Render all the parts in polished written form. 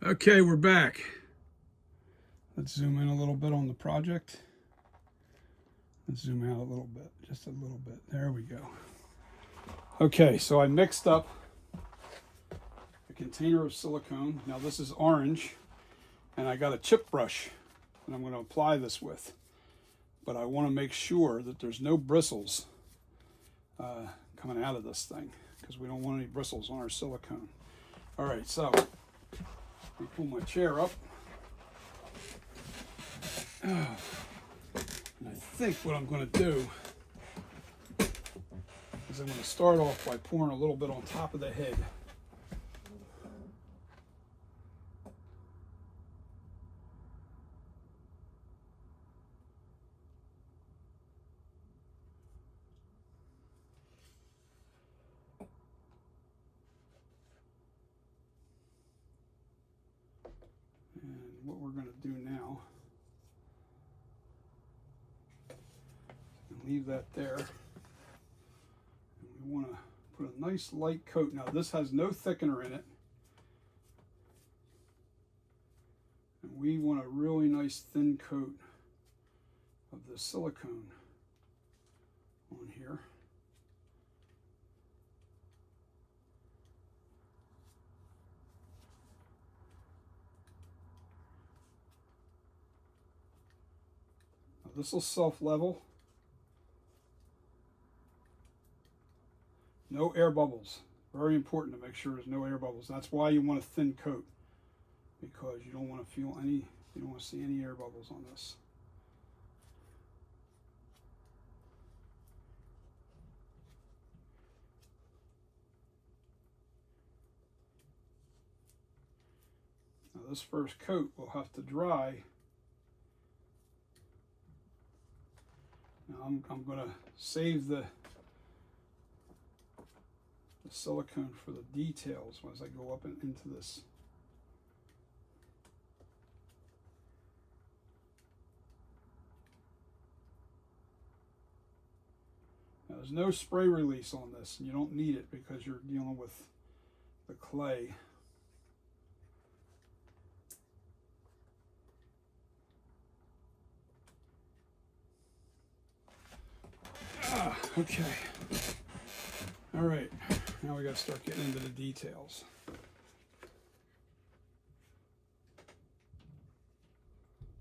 Okay, we're back. Let's zoom in a little bit on the project. Let's zoom out a little bit, just a little bit. There we go. Okay, so I mixed up a container of silicone. Now this is orange, and I got a chip brush that I'm going to apply this with. But I want to make sure that there's no bristles coming out of this thing, because we don't want any bristles on our silicone. All right, so let me pull my chair up. And I think what I'm going to do is I'm going to start off by pouring a little bit on top of the head. And what we're going to do now, leave that there. And we want to put a nice light coat. Now this has no thickener in it. And we want a really nice thin coat of the silicone on here. Now this will self-level. No air bubbles. Very important to make sure there's no air bubbles. That's why you want a thin coat, because you don't want to feel any, you don't want to see any air bubbles on this. Now this first coat will have to dry. Now I'm going to save the silicone for the details as I go up into this. Now there's no spray release on this, and you don't need it because you're dealing with the clay. Okay. All right. Now we got to start getting into the details.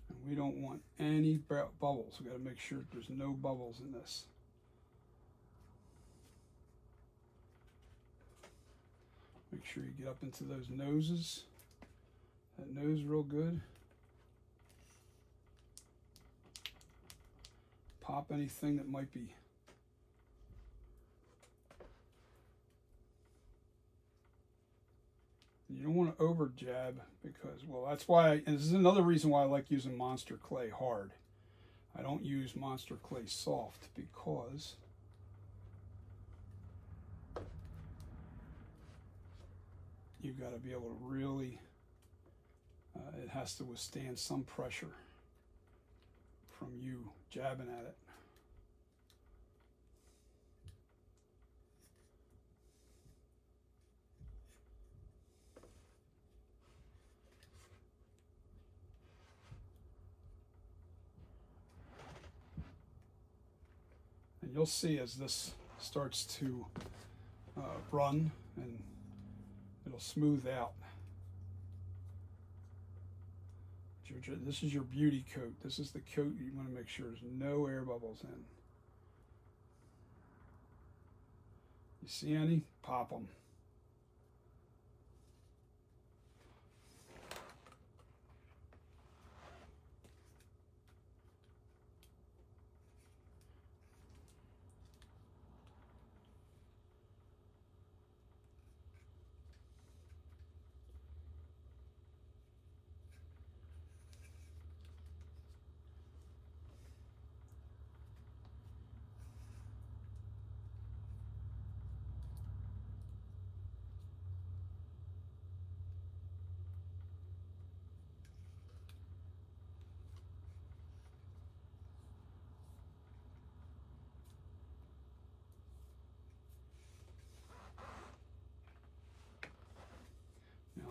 And we don't want any bubbles. We got to make sure there's no bubbles in this. Make sure you get up into those noses. That nose real good. Pop anything that might be. You don't want to over jab, because, well, that's why, and this is another reason why I like using Monster Clay hard. I don't use Monster Clay soft, because you've got to be able to really, it has to withstand some pressure from you jabbing at it. And you'll see as this starts to run, and it'll smooth out. This is your beauty coat. This is the coat you want to make sure there's no air bubbles in. You see any? Pop them.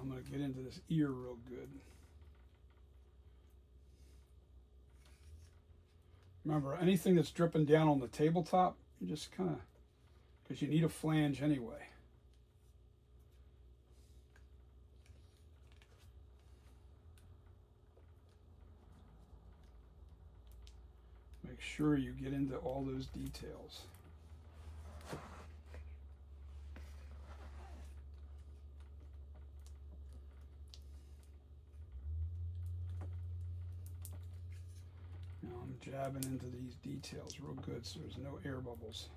I'm going to get into this ear real good. Remember, anything that's dripping down on the tabletop, you just kind of, because you need a flange anyway. Make sure you get into all those details. Now I'm jabbing into these details real good so there's no air bubbles.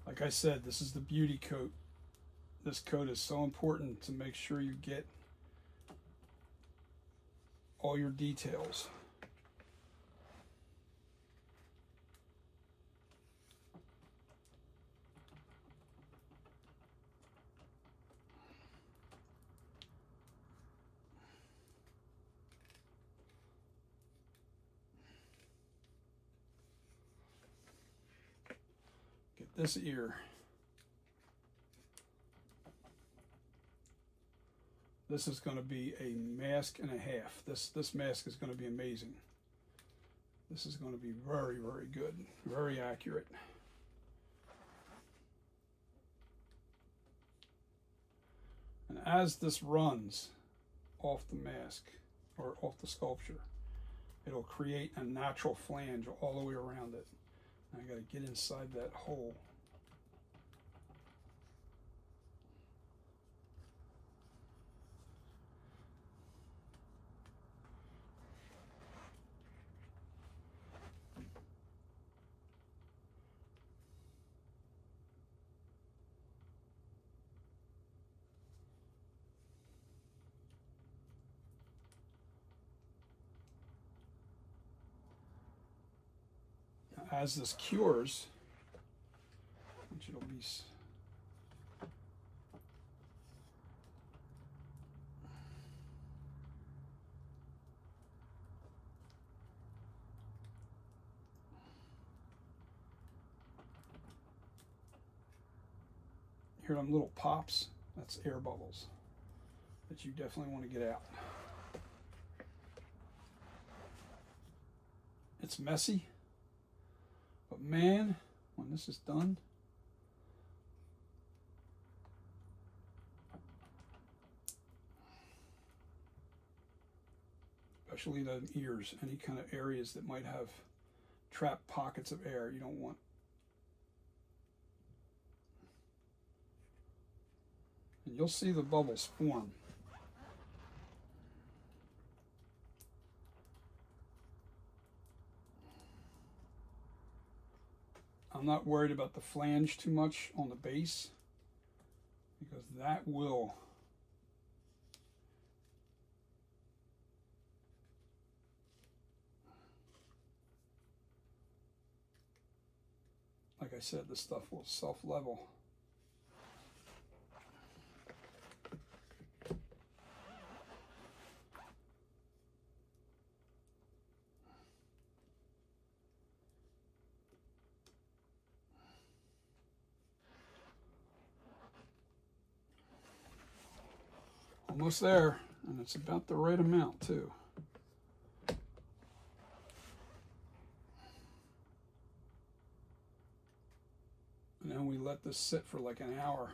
Like I said, this is the beauty coat. This coat is so important to make sure you get all your details. Get this ear. This is going to be a mask and a half. This mask is going to be amazing. This is going to be very, very good, very accurate. And as this runs off the mask or off the sculpture, it'll create a natural flange all the way around it. I got to get inside that hole. As this cures, which it'll be, hear them little pops? That's air bubbles that you definitely want to get out. It's messy. But man, when this is done, especially the ears, any kind of areas that might have trapped pockets of air, you don't want. And you'll see the bubbles form. I'm not worried about the flange too much on the base because that will like I said, this stuff will self-level. Almost there, and it's about the right amount too. And then we let this sit for like an hour.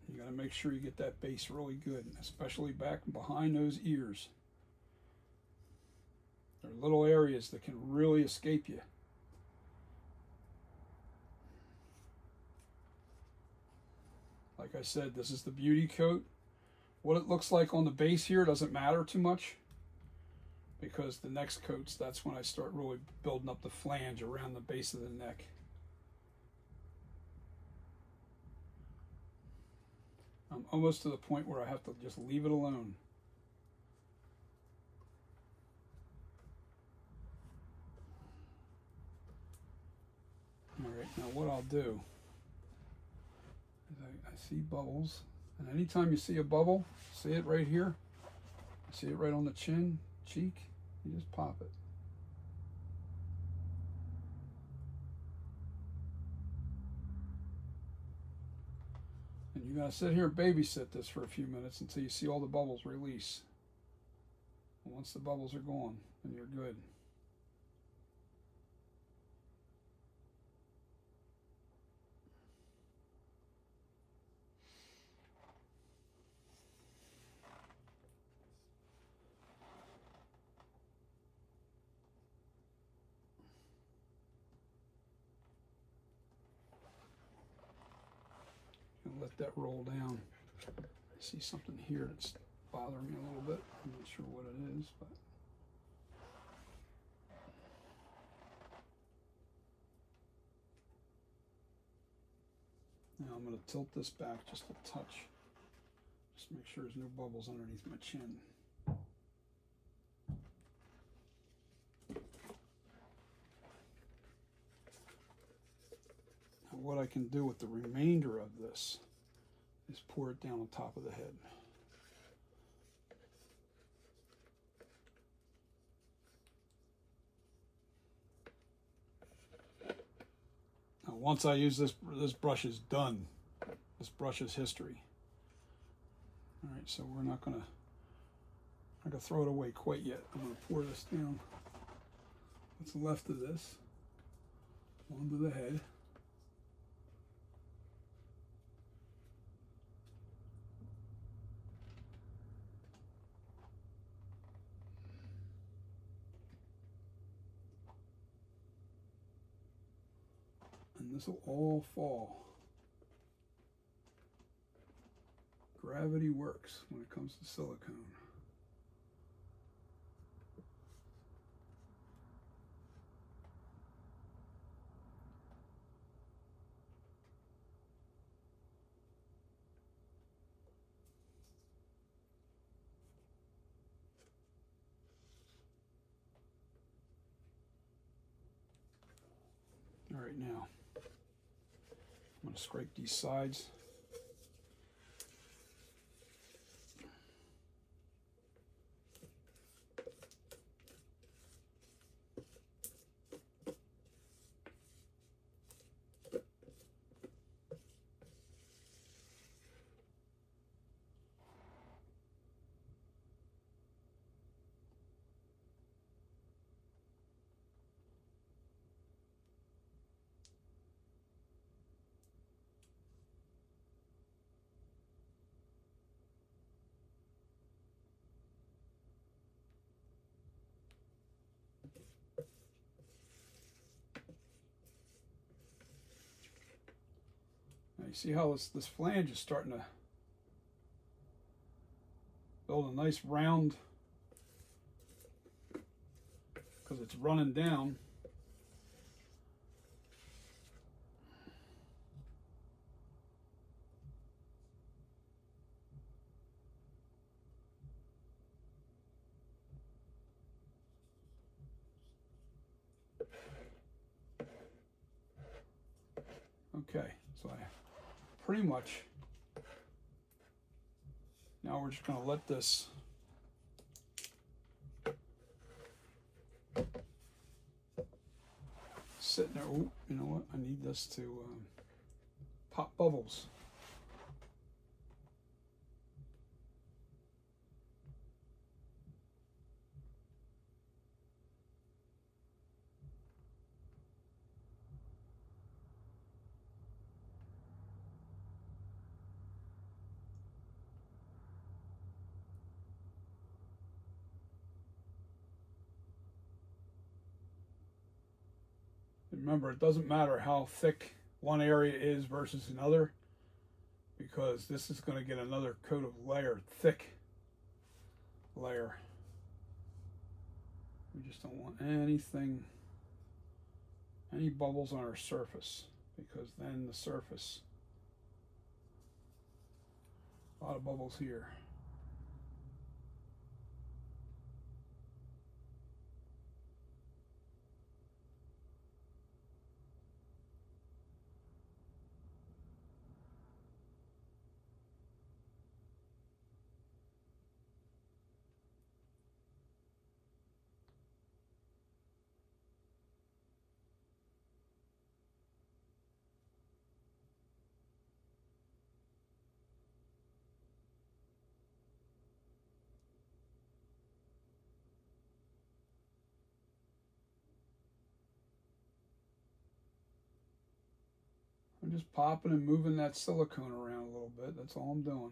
You got to make sure you get that base really good, especially back behind those ears. There are little areas that can really escape you. Like I said, this is the beauty coat. What it looks like on the base here doesn't matter too much because the next coats, that's when I start really building up the flange around the base of the neck. I'm almost to the point where I have to just leave it alone. Now what I'll do is I see bubbles, and anytime you see a bubble, see it right here, see it right on the chin, cheek, you just pop it. And you gotta sit here and babysit this for a few minutes until you see all the bubbles release. And once the bubbles are gone, then you're good. Let that roll down. I see something here that's bothering me a little bit. I'm not sure what it is, but now I'm going to tilt this back just a touch. Just make sure there's no bubbles underneath my chin. Now what I can do with the remainder of this is pour it down on top of the head. Now once I use this brush is done. This brush is history. All right, so we're not gonna throw it away quite yet. I'm gonna pour this down. What's left of this onto the head. And this will all fall. Gravity works when it comes to silicone. All right, now I'm going to scrape these sides. Now you see how this flange is starting to build a nice round because it's running down. Okay, so I pretty much, now we're just going to let this sit there. Ooh, you know what? I need this to pop bubbles. Remember, it doesn't matter how thick one area is versus another, because this is going to get another coat of layer, thick layer. We just don't want anything, any bubbles on our surface, because then the surface, a lot of bubbles here. I'm just popping and moving that silicone around a little bit. That's all I'm doing.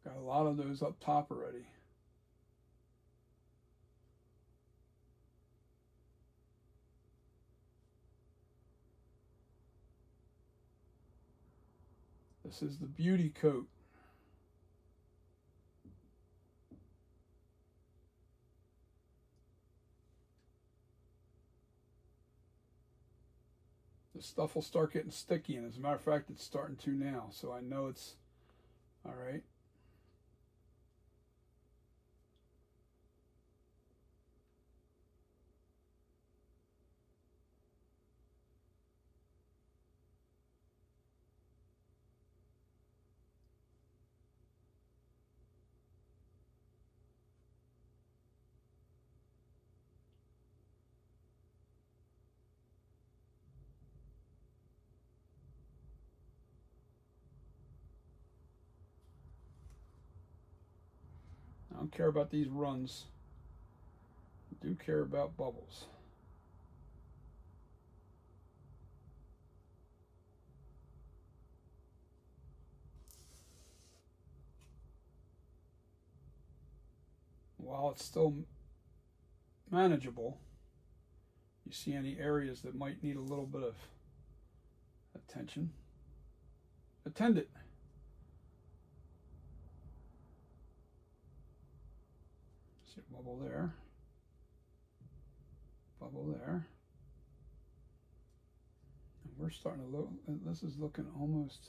Got a lot of those up top already. This is the beauty coat. The stuff will start getting sticky, and as a matter of fact, it's starting to now, so I know it's all right. I don't care about these runs. I do care about bubbles. While it's still manageable, you see any areas that might need a little bit of attention, attend it. See a bubble there, bubble there. And we're starting to look, this is looking almost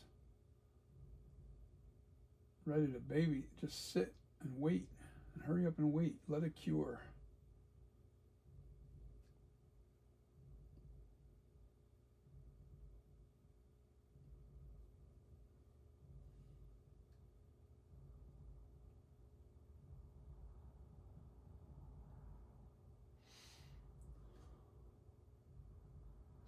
ready to baby. Just sit and wait, and hurry up and wait. Let it cure.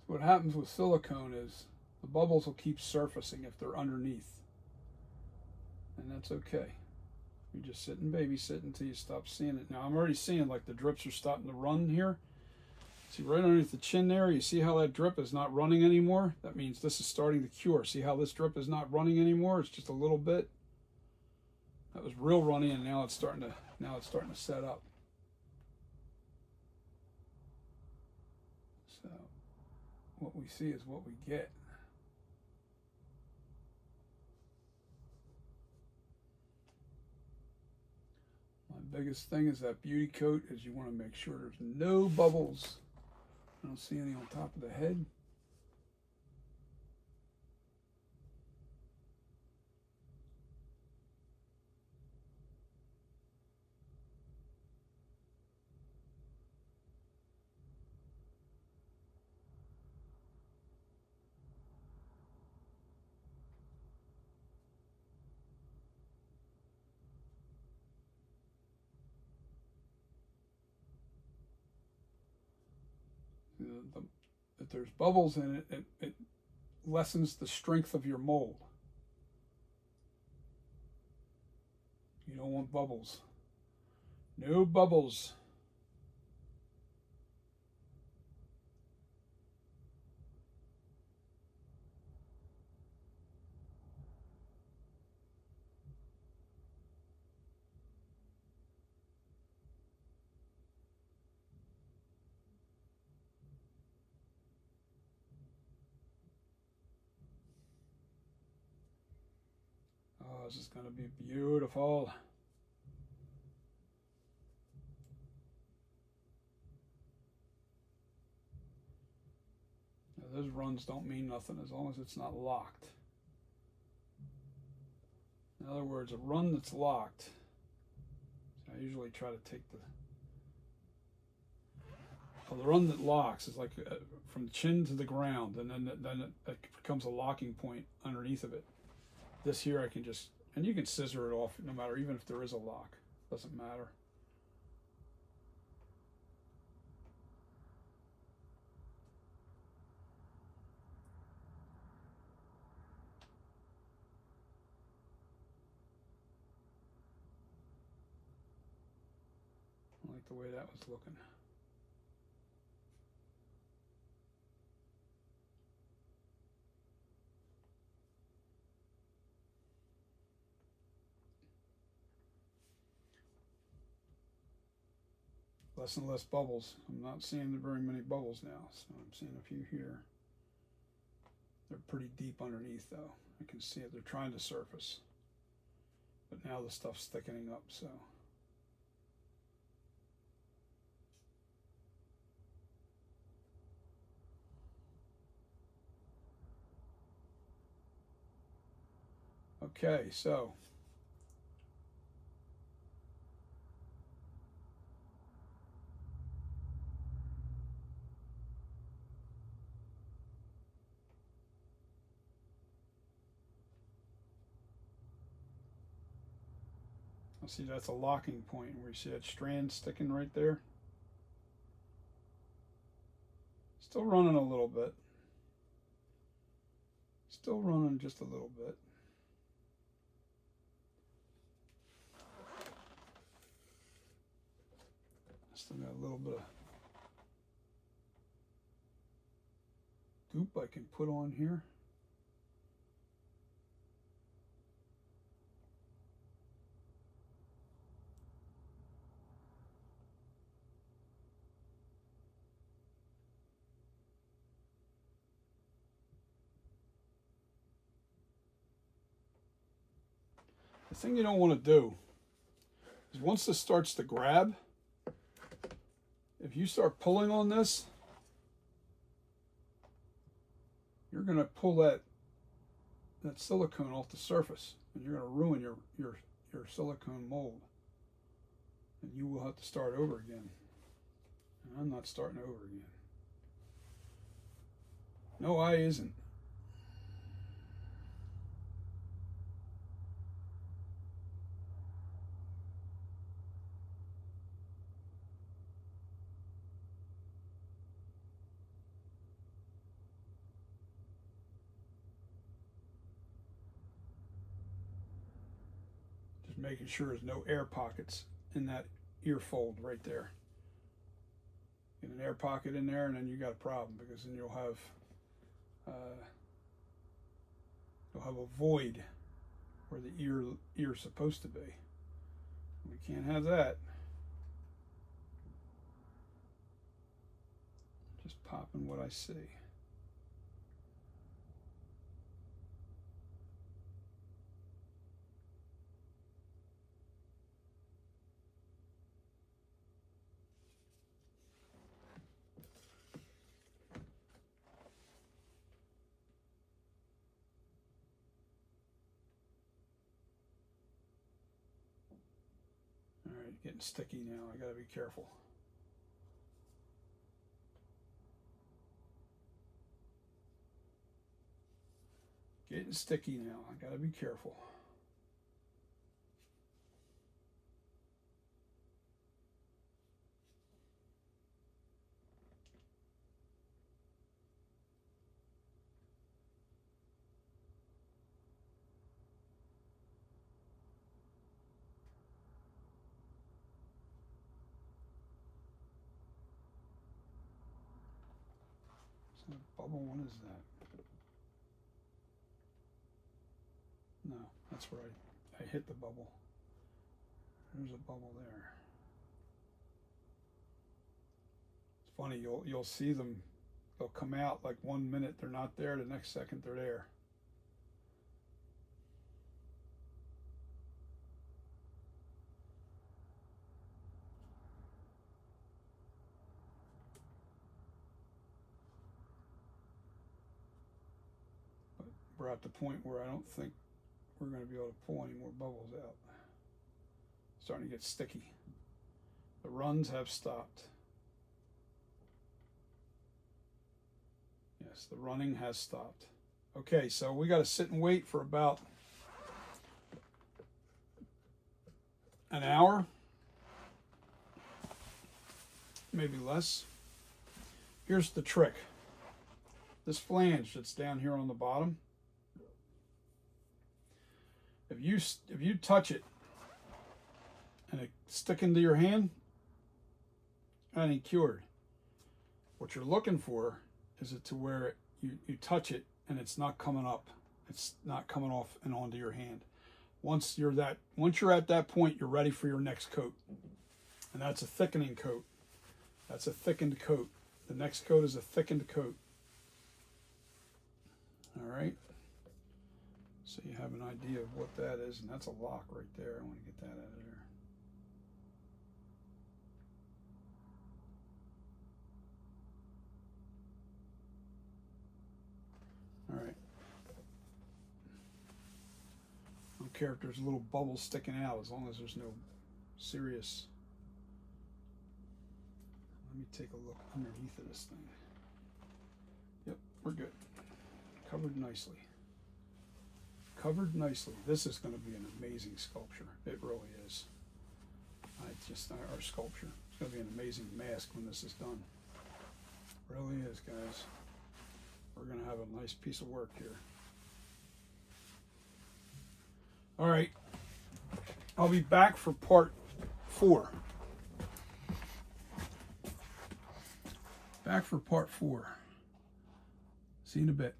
So what happens with silicone is the bubbles will keep surfacing if they're underneath, and that's okay. You just sit and babysit until you stop seeing it. Now I'm already seeing like the drips are starting to run here. See right underneath the chin there, you see how that drip is not running anymore? That means this is starting to cure. See how this drip is not running anymore? It's just a little bit. That was real runny, and now it's starting to set up. So what we see is what we get. My biggest thing is that beauty coat is you want to make sure there's no bubbles. I don't see any on top of the head. If there's bubbles in it, it lessens the strength of your mold. You don't want bubbles. No bubbles. Oh, this is going to be beautiful. Now, those runs don't mean nothing as long as it's not locked. In other words, a run that's locked. So I usually try to take the run that locks is like from the chin to the ground, and then it becomes a locking point underneath of it. This here I can just, and you can scissor it off no matter, even if there is a lock. Doesn't matter. I like the way that was looking. less and less bubbles. I'm not seeing very many bubbles now, so I'm seeing a few here. They're pretty deep underneath though. I can see it, they're trying to surface. But now the stuff's thickening up, so. Okay, so. See, that's a locking point where you see that strand sticking right there. Still running a little bit. Still running just a little bit. Still got a little bit of goop I can put on here. The thing you don't want to do is once this starts to grab, if you start pulling on this, you're going to pull that silicone off the surface, and you're going to ruin your silicone mold, and you will have to start over again. And I'm not starting over again. No, I isn't. Making sure there's no air pockets in that ear fold right there. Get an air pocket in there and then you got a problem, because then you'll have a void where the ear's supposed to be. We can't have that. Just popping what I see. Getting sticky now. I gotta be careful. Getting sticky now. I gotta be careful. Bubble, what is that? No, that's where I hit the bubble. There's a bubble there. It's funny, you'll see them, they'll come out like 1 minute they're not there, the next second they're there. We're at the point where I don't think we're going to be able to pull any more bubbles out. It's starting to get sticky. The runs have stopped. Yes, the running has stopped. Okay, so we got to sit and wait for about an hour, maybe less. Here's the trick. This flange that's down here on the bottom, if you touch it and it stick into your hand, that ain't cured. What you're looking for is it to where you touch it and it's not coming up. It's not coming off and onto your hand. Once you're at that point, you're ready for your next coat. And that's a thickening coat. That's a thickened coat. The next coat is a thickened coat. All right. So you have an idea of what that is, and that's a lock right there. I want to get that out of there. All right. I don't care if there's a little bubble sticking out, as long as there's no serious. Let me take a look underneath of this thing. Yep, we're good. Covered nicely. Covered nicely. This is going to be an amazing sculpture. It really is. Our sculpture. It's going to be an amazing mask when this is done. Really is, guys. We're going to have a nice piece of work here. All right. I'll be back for part 4. Back for part 4. See you in a bit.